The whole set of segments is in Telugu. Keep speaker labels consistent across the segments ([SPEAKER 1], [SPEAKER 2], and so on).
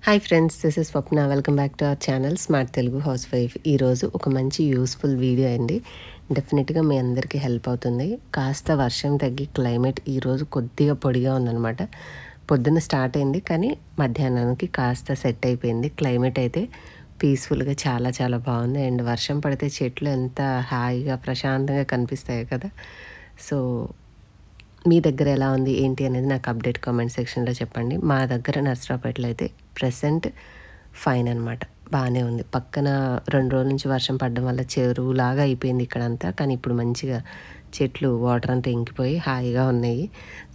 [SPEAKER 1] Hi friends, this is Swapna. Welcome back to our channel smart Telugu house wife. ఈరోజు ఒక మంచి యూస్ఫుల్ వీడియో అండి. డెఫినెట్గా మీ అందరికీ హెల్ప్ అవుతుంది. కాస్త వర్షం తగ్గి క్లైమేట్ ఈరోజు కొద్దిగా పొడిగా ఉందన్నమాట. పొద్దున్న స్టార్ట్ అయింది, కానీ మధ్యాహ్నానికి కాస్త సెట్ అయిపోయింది. క్లైమేట్ అయితే పీస్ఫుల్గా చాలా చాలా బాగుంది. అండ్ వర్షం పడితే చెట్లు ఎంత హాయిగా ప్రశాంతంగా కనిపిస్తాయి కదా. సో మీ దగ్గర ఎలా ఉంది ఏంటి అనేది నాకు అప్డేట్ కామెంట్ సెక్షన్లో చెప్పండి. మా దగ్గర నర్సరావుపేటలో అయితే ప్రెసెంట్ ఫైన్ అనమాట, బాగానే ఉంది. పక్కన 2 రోజుల నుంచి వర్షం పడడం వల్ల చెరువులాగా అయిపోయింది ఇక్కడంతా, కానీ ఇప్పుడు మంచిగా చెట్లు వాటర్ అంతా ఇంకిపోయి హాయిగా ఉన్నాయి.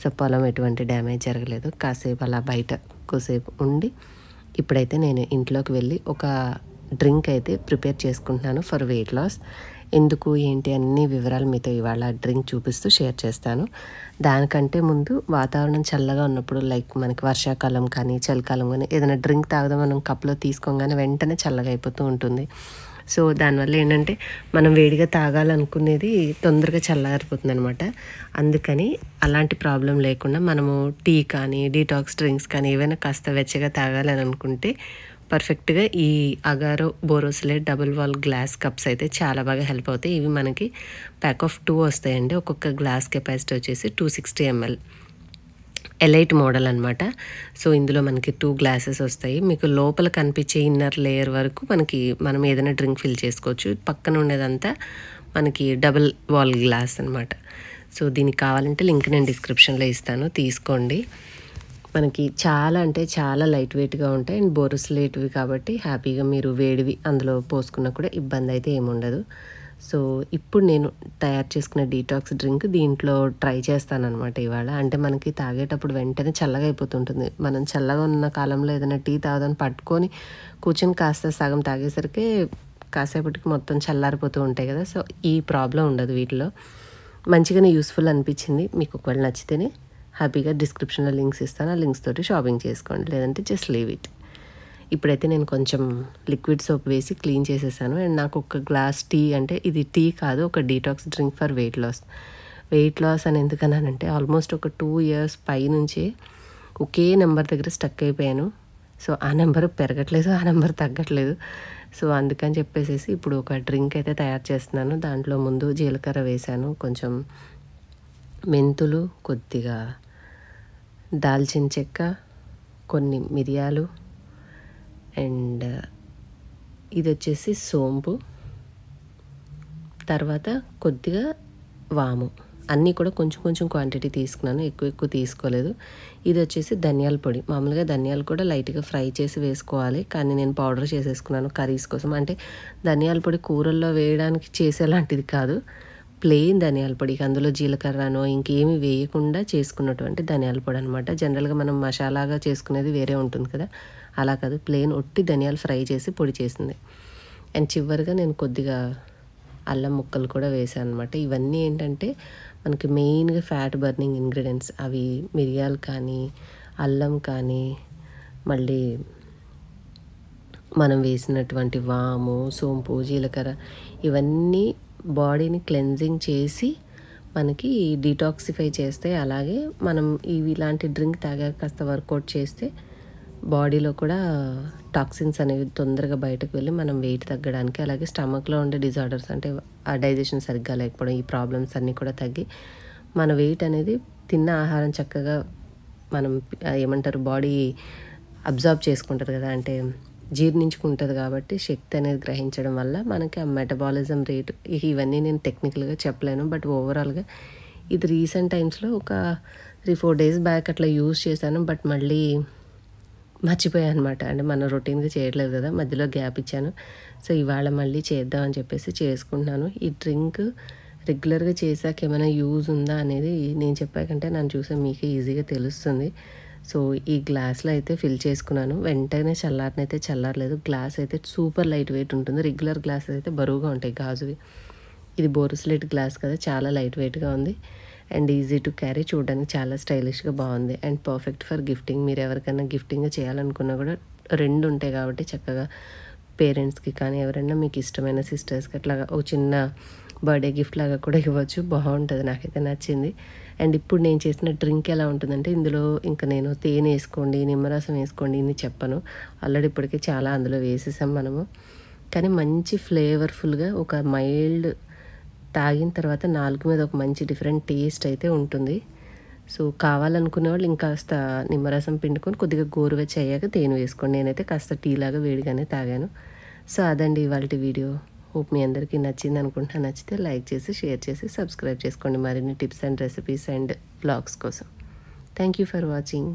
[SPEAKER 1] సో పొలం ఎటువంటి డ్యామేజ్ జరగలేదు. కాసేపు అలా బయట కొద్దిసేపు ఉండి ఇప్పుడైతే నేను ఇంట్లోకి వెళ్ళి ఒక డ్రింక్ అయితే ప్రిపేర్ చేసుకుంటున్నాను ఫర్ వెయిట్ లాస్. ఎందుకు ఏంటి అన్ని వివరాలు మీతో ఇవాళ డ్రింక్ చూపిస్తూ షేర్ చేస్తాను. దానికంటే ముందు వాతావరణం చల్లగా ఉన్నప్పుడు, లైక్ మనకి వర్షాకాలం కానీ చలికాలం కానీ ఏదైనా డ్రింక్ తాగదాం మనం కప్లో తీసుకోగానే వెంటనే చల్లగా అయిపోతూ ఉంటుంది. సో దానివల్ల ఏంటంటే మనం వేడిగా తాగాలనుకునేది తొందరగా చల్లారిపోతుంది అనమాట. అందుకని అలాంటి ప్రాబ్లం లేకుండా మనము టీ కానీ డీటాక్స్ డ్రింక్స్ కానీ ఏవైనా కాస్త వెచ్చగా తాగాలని అనుకుంటే పర్ఫెక్ట్గా ఈ Agaro borosilicate double wall glass cups అయితే చాలా బాగా హెల్ప్ అవుతాయి. ఇవి మనకి ప్యాక్ ఆఫ్ 2 వస్తాయండి. ఒక్కొక్క గ్లాస్ కెపాసిటీ వచ్చేసి 260 ml ఎలైట్ మోడల్ అనమాట. సో ఇందులో మనకి 2 గ్లాసెస్ వస్తాయి. మీకు లోపల కనిపించే ఇన్నర్ లేయర్ వరకు మనం ఏదైనా డ్రింక్ ఫిల్ చేసుకోవచ్చు. పక్కన ఉండేదంతా మనకి డబుల్ వాల్ గ్లాస్ అనమాట. సో దీనికి కావాలంటే లింక్ నేను డిస్క్రిప్షన్లో ఇస్తాను, తీసుకోండి. మనకి చాలా అంటే చాలా లైట్ వెయిట్గా ఉంటాయి అండ్ బోరోసిలేట్వి కాబట్టి హ్యాపీగా మీరు వేడివి అందులో పోసుకున్నా కూడా ఇబ్బంది అయితే ఏముండదు. సో ఇప్పుడు నేను తయారు చేసుకున్న డీటాక్స్ డ్రింక్ దీంట్లో ట్రై చేస్తానన్నమాట ఇవాళ. అంటే మనకి తాగేటప్పుడు వెంటనే చల్లగా అయిపోతుంటుంది. మనం చల్లగా ఉన్న కాలంలో ఏదైనా టీ తాగదని పట్టుకొని కూర్చొని కాస్త సగం తాగేసరికి కాసేపటికి మొత్తం చల్లారిపోతూ ఉంటాయి కదా. సో ఈ ప్రాబ్లం ఉండదు వీటిలో. మంచిగానే యూస్ఫుల్ అనిపించింది. మీకు ఒకవేళ నచ్చితేనే హ్యాపీగా డిస్క్రిప్షన్లో లింక్స్ ఇస్తాను, ఆ లింక్స్ తోటి షాపింగ్ చేసుకోండి, లేదంటే జస్ట్ లీవ్ ఇట్. ఇప్పుడైతే నేను కొంచెం లిక్విడ్ సోప్ వేసి క్లీన్ చేసేసాను. అండ్ నాకు ఒక గ్లాస్ టీ, అంటే ఇది టీ కాదు, ఒక detox drink for weight loss. Weight loss అని ఎందుకన్నానంటే ఆల్మోస్ట్ ఒక 2 years పై నుంచి ఒకే నెంబర్ దగ్గర స్టక్ అయిపోయాను. సో ఆ నెంబర్ పెరగట్లేదు, ఆ నెంబర్ తగ్గట్లేదు. సో అందుకని చెప్పేసి ఇప్పుడు ఒక డ్రింక్ అయితే తయారు చేస్తున్నాను. దాంట్లో ముందు జీలకర్ర వేసాను, కొంచెం మెంతులు, కొద్దిగా దాల్చిన చెక్క, కొన్ని మిరియాలు, అండ్ ఇది వచ్చేసి సోంపు, తర్వాత కొద్దిగా వాము. అన్నీ కూడా కొంచెం కొంచెం క్వాంటిటీ తీసుకున్నాను, ఎక్కువ తీసుకోలేదు. ఇది వచ్చేసి ధనియాల పొడి. మామూలుగా ధనియాలు కూడా లైట్గా ఫ్రై చేసి వేసుకోవాలి, కానీ నేను పౌడర్ చేసేసుకున్నాను కర్రీస్ కోసం. అంటే ధనియాల పొడి కూరల్లో వేయడానికి చేసేలాంటిది కాదు, ప్లెయిన్ ధనియాల పొడి. అందులో జీలకర్రనో ఇంకేమీ వేయకుండా చేసుకున్నటువంటి ధనియాల పొడి అనమాట. జనరల్గా మనం మసాలాగా చేసుకునేది వేరే ఉంటుంది కదా, అలా కాదు, ప్లెయిన్ ఒట్టి ధనియాలు ఫ్రై చేసి పొడి చేసింది. అండ్ చివరిగా నేను కొద్దిగా అల్లం ముక్కలు కూడా వేసాను అనమాట. ఇవన్నీ ఏంటంటే మనకి మెయిన్గా ఫ్యాట్ బర్నింగ్ ఇంగ్రీడియంట్స్. అవి మిరియాలు కానీ అల్లం కానీ, మళ్ళీ మనం వేసినటువంటి వాము, సోంపు, జీలకర్ర, ఇవన్నీ బాడీని క్లెన్జింగ్ చేసి మనకి డీటాక్సిఫై చేస్తే, అలాగే మనం ఇలాంటి డ్రింక్ తాగాక కాస్త వర్కౌట్ చేస్తే బాడీలో కూడా టాక్సిన్స్ అనేవి తొందరగా బయటకు వెళ్ళి మనం వెయిట్ తగ్గడానికి, అలాగే స్టమక్లో ఉండే డిజార్డర్స్, అంటే ఆ డైజెషన్ సరిగ్గా లేకపోవడం, ఈ ప్రాబ్లమ్స్ అన్నీ కూడా తగ్గి మన వెయిట్ అనేది తిన్న ఆహారం చక్కగా మనం ఏమంటారు బాడీ అబ్జార్బ్ చేసుకుంటుంది కదా, అంటే జీర్ణించుకుంటుంది. కాబట్టి శక్తి అనేది గ్రహించడం వల్ల మనకి ఆ మెటబాలిజం రేటు, ఇవన్నీ నేను టెక్నికల్గా చెప్పలేను, బట్ ఓవరాల్గా ఇది రీసెంట్ టైమ్స్లో ఒక 3-4 days బ్యాక్ అట్లా యూజ్ చేశాను. బట్ మళ్ళీ మర్చిపోయాను అనమాట. అంటే మనం రొటీన్గా చేయట్లేదు కదా, మధ్యలో గ్యాప్ ఇచ్చాను. సో ఇవాళ మళ్ళీ చేద్దామని చెప్పేసి చేసుకుంటున్నాను. ఈ డ్రింక్ రెగ్యులర్గా చేశాక ఏమైనా యూజ్ ఉందా అనేది నేను చెప్పాకంటే నన్ను చూసే మీకే ఈజీగా తెలుస్తుంది. సో ఈ గ్లాస్లో అయితే ఫిల్ చేసుకున్నాను. వెంటనే చల్లారనైతే చల్లారలేదు. గ్లాస్ అయితే సూపర్ లైట్ వెయిట్ ఉంటుంది. రెగ్యులర్ గ్లాసెస్ అయితే బరువుగా ఉంటాయి గాజువి. ఇది బోరోసిలేట్ గ్లాస్ కదా, చాలా లైట్ వెయిట్గా ఉంది అండ్ ఈజీ టు క్యారీ. చూడడానికి చాలా స్టైలిష్గా బాగుంది అండ్ పర్ఫెక్ట్ ఫర్ గిఫ్టింగ్. మీరు ఎవరికైనా గిఫ్టింగ్ చేయాలనుకున్నా కూడా 2 ఉంటాయి కాబట్టి చక్కగా పేరెంట్స్కి కానీ ఎవరైనా మీకు ఇష్టమైన సిస్టర్స్కి అట్లా ఒక చిన్న బర్త్డే గిఫ్ట్ లాగా కూడా ఇవ్వచ్చు. బాగుంటుంది, నాకైతే నచ్చింది. అండ్ ఇప్పుడు నేను చేసిన డ్రింక్ ఎలా ఉంటుందంటే ఇందులో ఇంకా నేను తేనె వేసుకోండి, నిమ్మరసం వేసుకోండి ఇన్ని చెప్పను. ఆల్రెడీ ఇప్పటికే చాలా అందులో వేసేసాం మనము. కానీ మంచి ఫ్లేవర్ఫుల్గా ఒక మైల్డ్ తాగిన తర్వాత నాలుగు మీద ఒక మంచి డిఫరెంట్ టేస్ట్ అయితే ఉంటుంది. సో కావాలనుకునే వాళ్ళు ఇంకాస్త నిమ్మరసం పిండుకొని కొద్దిగా గోరువెచ్చ అయ్యాక తేనె వేసుకోండి. నేనైతే కాస్త టీ లాగా వేడిగానే తాగాను. సో అదండి ఇవాల్టి వీడియో. హోప్ మీ అందరికీ నచ్చింది అనుకుంటున్నా. నచ్చితే లైక్ చేసి, షేర్ చేసి, సబ్స్క్రైబ్ చేసుకోండి మరిన్ని tips and recipes and vlogs కోసం. Thank you for watching.